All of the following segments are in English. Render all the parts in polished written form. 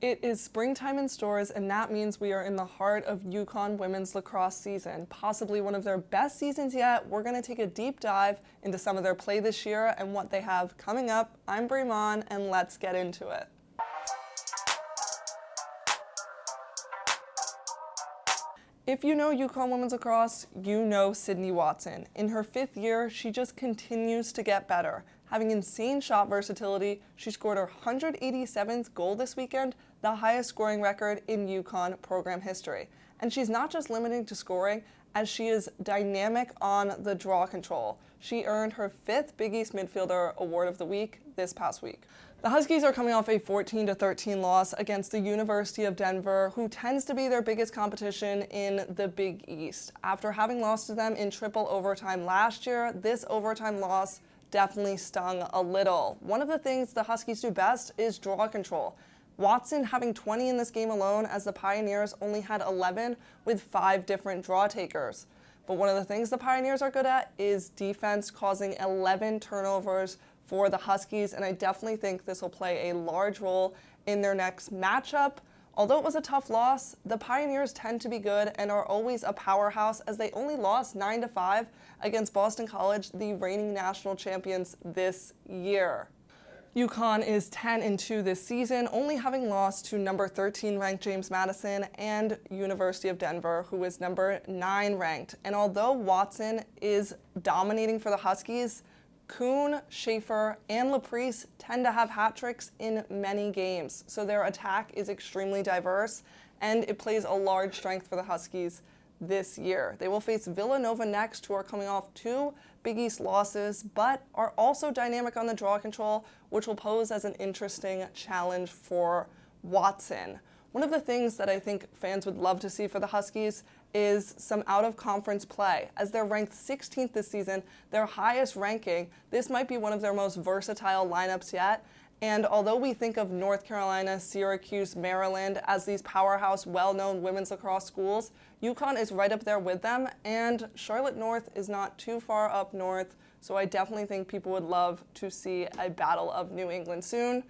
It is springtime in stores, and that means we are in the heart of UConn women's lacrosse season, possibly one of their best seasons yet. We're going to take a deep dive into some of their play this year and what they have coming up. I'm Bri Mahn, and let's get into it. If you know UConn women's lacrosse, you know Sydney Watson. In her 5th year, she just continues to get better. Having insane shot versatility, she scored her 187th goal this weekend, the highest scoring record in UConn program history. And she's not just limited to scoring, as she is dynamic on the draw control. She earned her 5th Big East Midfielder Award of the Week this past week. The Huskies are coming off a 14-13 loss against the University of Denver, who tends to be their biggest competition in the Big East. After having lost to them in triple overtime last year, this overtime loss definitely stung a little. One of the things the Huskies do best is draw control. Watson having 20 in this game alone, as the Pioneers only had 11 with 5 different draw takers. But one of the things the Pioneers are good at is defense, causing 11 turnovers for the Huskies, and I definitely think this will play a large role in their next matchup. Although it was a tough loss, the Pioneers tend to be good and are always a powerhouse, as they only lost 9-5 against Boston College, the reigning national champions this year. UConn is 10-2 this season, only having lost to number 13 ranked James Madison and University of Denver, who is number 9 ranked. And although Watson is dominating for the Huskies, Kuhn, Schaefer, and Laprise tend to have hat tricks in many games, so their attack is extremely diverse, and it plays a large strength for the Huskies this year. They will face Villanova next, who are coming off 2 Big East losses, but are also dynamic on the draw control, which will pose as an interesting challenge for Watson. One of the things that I think fans would love to see for the Huskies is some out-of-conference play. As they're ranked 16th this season, their highest ranking, this might be one of their most versatile lineups yet. And although we think of North Carolina, Syracuse, Maryland as these powerhouse, well-known women's lacrosse schools, UConn is right up there with them, and Charlotte North is not too far up north, so I definitely think people would love to see a Battle of New England soon.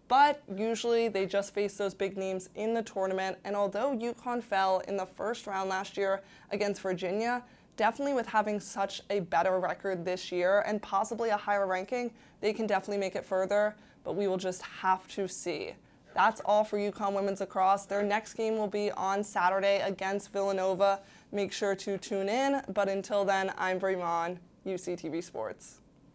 But usually they just face those big names in the tournament, and although UConn fell in the first round last year against Virginia, definitely with having such a better record this year and possibly a higher ranking, they can definitely make it further, but we will just have to see. That's all for UConn women's lacrosse. Their next game will be on Saturday against Villanova. Make sure to tune in, but until then, I'm Bri Mahn, UCTV Sports.